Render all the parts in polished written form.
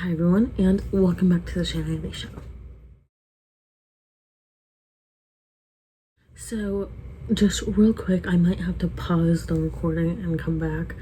Hi everyone, and welcome back to the Shenanigans Show. So, just real quick, I might have to pause the recording and come back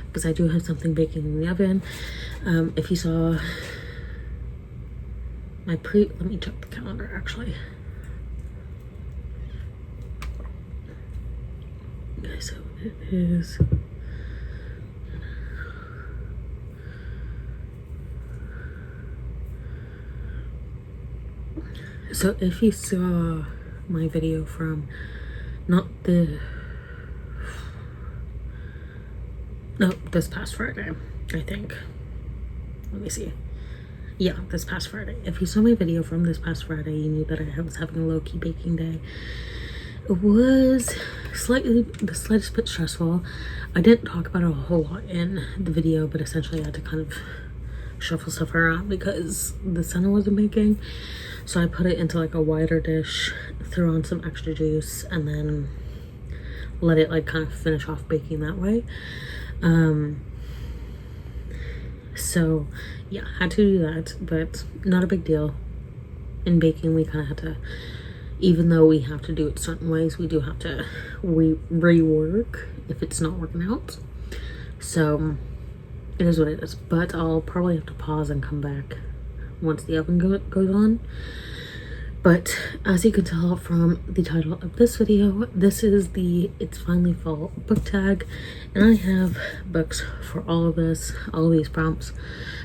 because I do have something baking in the oven. If you saw my let me check the calendar actually. Okay, so it is so if you saw my video from this past Friday, I think. Let me see. Yeah, this past Friday. If you saw my video from this past Friday, you knew that I was having a low-key baking day. It was the slightest bit stressful. I didn't talk about it a whole lot in the video, but essentially I had to kind of shuffle stuff around because the center wasn't baking. So I put it into like a wider dish, threw on some extra juice, and then let it like kind of finish off baking that way. So yeah, had to do that, but not a big deal. In baking, we kind of had to, even though we have to do it certain ways, we do have to rework if it's not working out. So it is what it is, but I'll probably have to pause and come back once the oven goes on. But as you can tell from the title of this video, this is the It's Finally Fall book tag, and I have books for all of these prompts.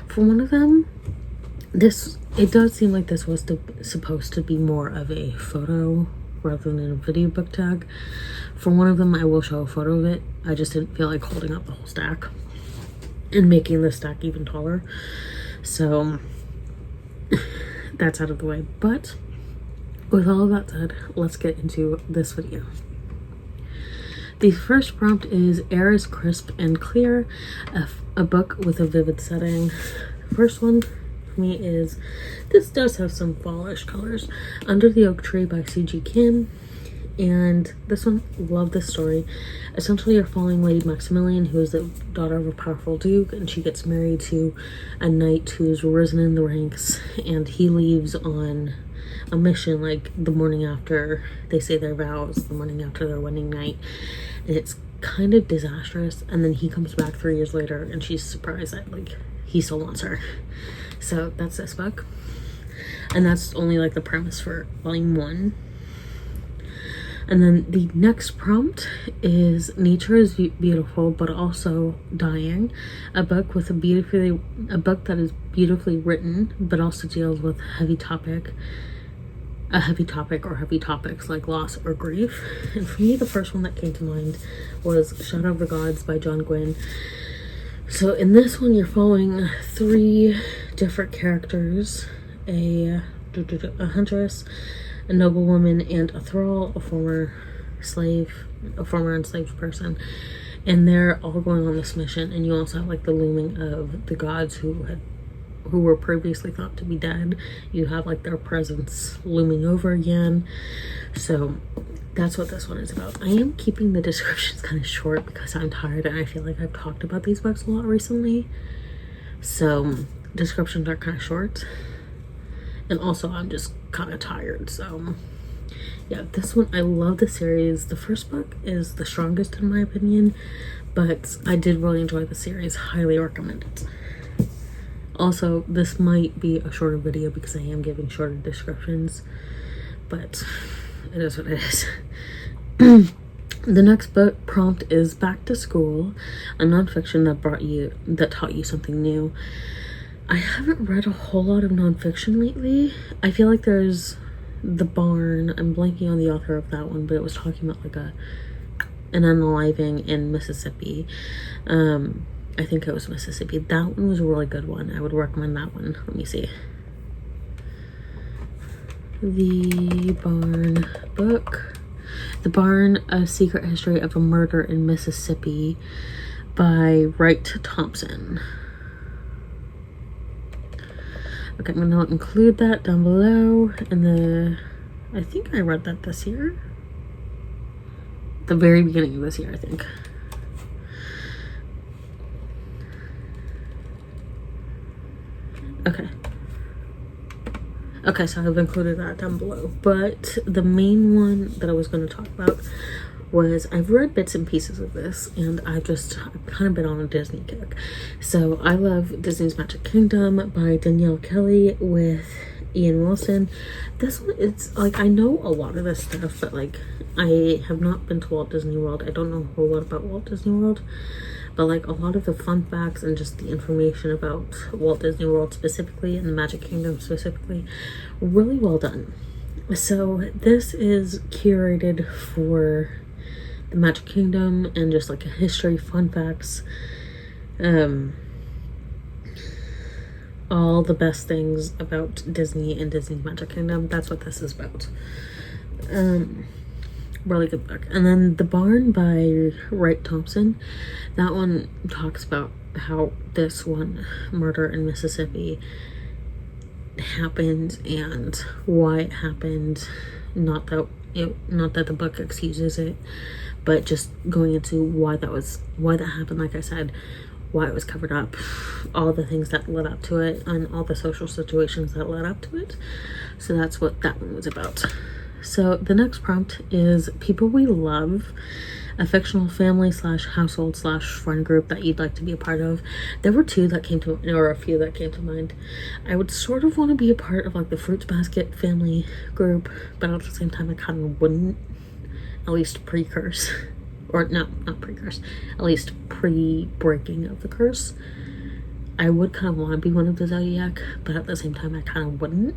For one of them, it does seem like this was supposed to be more of a photo rather than a video book tag. For one of them, I will show a photo of it. I just didn't feel like holding up the whole stack and making the stack even taller. So that's out of the way. But with all of that said, let's get into this video. The first prompt is Air is Crisp and Clear, a book with a vivid setting. The first one for me is, this does have some fallish colors, Under the Oak Tree by C.G. Kim. And this one, love this story. Essentially, you're following Lady Maximilian, who is the daughter of a powerful duke, and she gets married to a knight who's risen in the ranks, and he leaves on a mission like the morning after they say their vows, the morning after their wedding night, and it's kind of disastrous. And then he comes back 3 years later and she's surprised that like he still wants her. So that's this book, and that's only like the premise for volume 1. And then the next prompt is Nature is Beautiful but Also Dying, a book that is beautifully written but also deals with heavy topics like loss or grief. And for me, the first one that came to mind was Shadow of the Gods by John Gwynne. So in this one, you're following 3 different characters: a huntress, a noblewoman, and a thrall, a former enslaved person. And they're all going on this mission, and you also have like the looming of the gods who were previously thought to be dead. You have like their presence looming over again. So that's what this one is about. I am keeping the descriptions kind of short because I'm tired and I feel like I've talked about these books a lot recently. So descriptions are kind of short. And also I'm just kind of tired. So yeah, this one, I love the series. The first book is the strongest in my opinion, but I did really enjoy the series. Highly recommend it. Also, this might be a shorter video because I am giving shorter descriptions, but it is what it is. The next book prompt is Back to School, a nonfiction that taught you something new. I haven't read a whole lot of nonfiction lately. I feel like there's The Barn. I'm blanking on the author of that one, but it was talking about like an unaliving in Mississippi. I think it was Mississippi. That one was a really good one. I would recommend that one. Let me see. The Barn book. The Barn, A Secret History of a Murder in Mississippi by Wright, Thompson. Okay, I'm going to include that down below. And I think I read that this year. The very beginning of this year, I think. Okay. Okay, so I've included that down below. But the main one that I was going to talk about was, I've read bits and pieces of this, and I've kind of been on a Disney kick. So I love Disney's Magic Kingdom by Danielle Kelly with Ian Wilson. This one, it's like, I know a lot of this stuff, but like, I have not been to Walt Disney World. I don't know a whole lot about Walt Disney World, but like a lot of the fun facts and just the information about Walt Disney World specifically and the Magic Kingdom specifically, really well done. So this is curated for the Magic Kingdom and just like a history, fun facts, all the best things about Disney and Disney's Magic Kingdom. That's what this is about. Really good book. And then The Barn by Wright Thompson, that one talks about how this one murder in Mississippi happened and why it happened. Not that the book excuses it, but just going into why that happened, like I said, why it was covered up, all the things that led up to it, and all the social situations that led up to it. So that's what that one was about. So the next prompt is People We Love, a fictional family / household / friend group that you'd like to be a part of. There were a few that came to mind. I would sort of want to be a part of like the Fruits Basket family group, but at the same time I kind of wouldn't, at least pre-curse. Or no, not pre-curse, at least pre-breaking of the curse. I would kind of want to be one of the Zodiac, but at the same time I kind of wouldn't.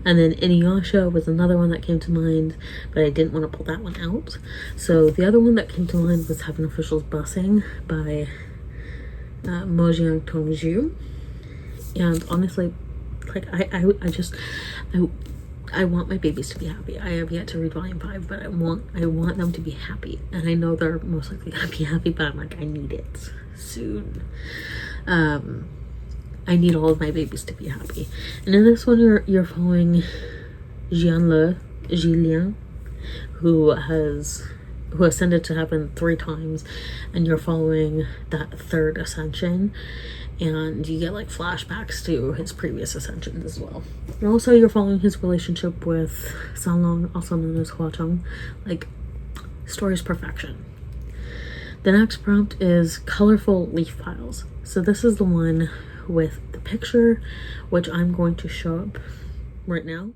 And then Inuyasha was another one that came to mind, but I didn't want to pull that one out. So the other one that came to mind was Heaven Official's Busing by Mojiang Tongju. And honestly, like I want my babies to be happy. I have yet to read volume 5, but I want them to be happy. And I know they're most likely gonna be happy, but I'm like, I need it soon. I need all of my babies to be happy. And in this one, you're following Julien, who ascended to heaven 3 times, and you're following that 3rd ascension, and you get like flashbacks to his previous ascensions as well. And also you're following his relationship with Sanlong, also known as Hua Cheng. Like, story's perfection. The next prompt is colorful leaf piles. So this is the one with the picture, which I'm going to show up right now.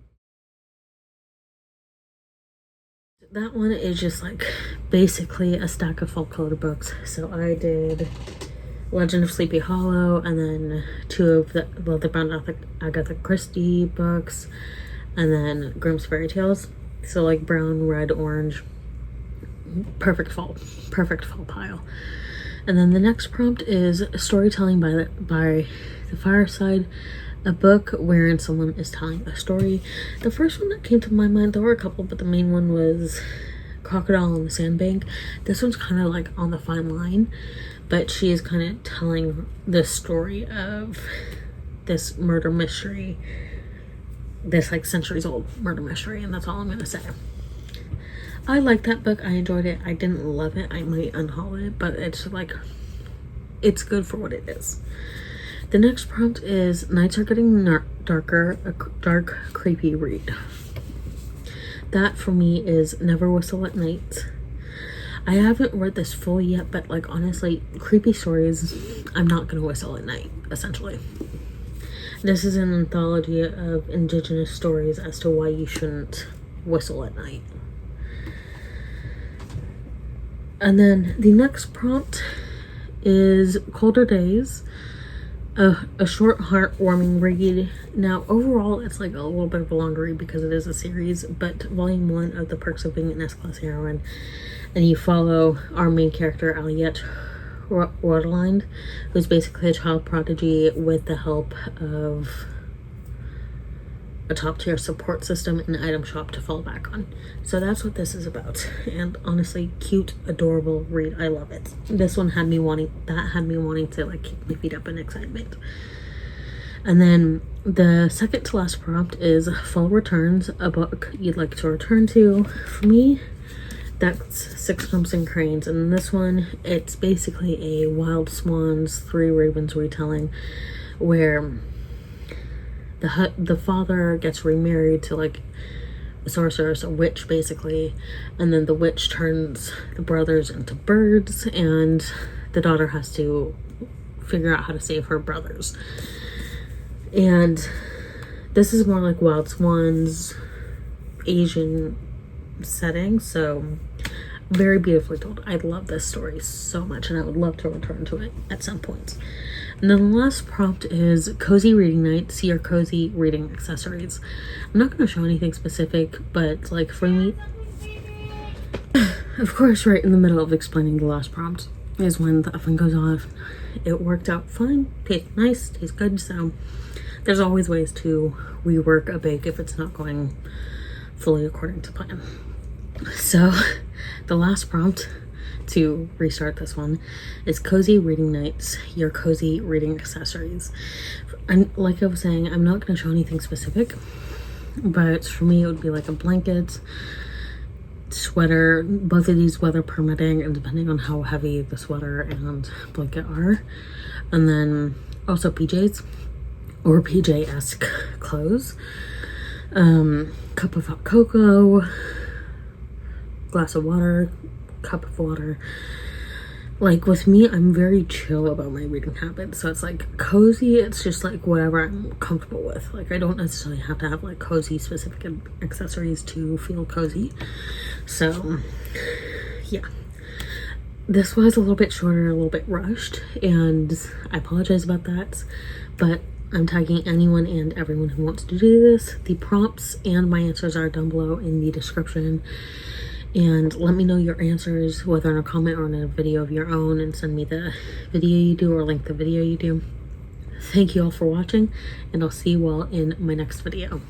That one is just like basically a stack of fall-colored books. So I did Legend of Sleepy Hollow, and then 2 of the Brown Agatha Christie books, and then Grimm's Fairy Tales. So like brown, red, orange, perfect fall pile. And then the next prompt is storytelling by the Fireside, a book wherein someone is telling a story. The first one that came to my mind, there were a couple, but the main one was Crocodile on the Sandbank. This one's kind of like on the fine line, but she is kind of telling the story of this murder mystery, this like centuries old murder mystery, and that's all I'm gonna say. I liked that book. I enjoyed it. I didn't love it. I might unhaul it, but it's like, it's good for what it is. The next prompt is Nights Are Getting Darker, a dark, creepy read. That for me is Never Whistle at Night. I haven't read this fully yet, but like honestly, creepy stories, I'm not gonna whistle at night, essentially. This is an anthology of indigenous stories as to why you shouldn't whistle at night. And then the next prompt is Colder Days, a short, heartwarming read. Now, overall, it's like a little bit of a longer read because it is a series, but volume 1 of The Perks of Being an S-Class Heroine, and you follow our main character, Aliette Waterland, who's basically a child prodigy with the help of a top-tier support system and item shop to fall back on. So that's what this is about. And honestly, cute, adorable read. I love it. This one had me wanting to like keep my feet up in excitement. And then the second to last prompt is Fall Returns, a book you'd like to return to. For me, that's Six Thompson Cranes. And in this one, it's basically a Wild Swans, Three Ravens retelling, where the father gets remarried to like a sorceress, a witch basically, and then the witch turns the brothers into birds, and the daughter has to figure out how to save her brothers. And this is more like Wild Swans, Asian setting, so very beautifully told. I love this story so much, and I would love to return to it at some point. And then the last prompt is cozy reading night. See your cozy reading accessories. I'm not going to show anything specific, but like for me, of course, right in the middle of explaining the last prompt is when the oven goes off. It worked out fine, tastes nice, tastes good. So there's always ways to rework a bake if it's not going fully according to plan. So the last prompt to restart this one is cozy reading nights, your cozy reading accessories. And like I was saying, I'm not going to show anything specific, but for me it would be like a blanket, sweater, both of these weather permitting and depending on how heavy the sweater and blanket are, and then also PJs or PJ-esque clothes, cup of hot cocoa, glass of water, cup of water. Like with me, I'm very chill about my reading habits, so it's like cozy, it's just like whatever I'm comfortable with. Like I don't necessarily have to have like cozy specific accessories to feel cozy. So yeah, this was a little bit shorter, a little bit rushed, and I apologize about that, but I'm tagging anyone and everyone who wants to do this. The prompts and my answers are down below in the description. And let me know your answers, whether in a comment or in a video of your own, and send me the video you do or link the video you do. Thank you all for watching, and I'll see you all in my next video.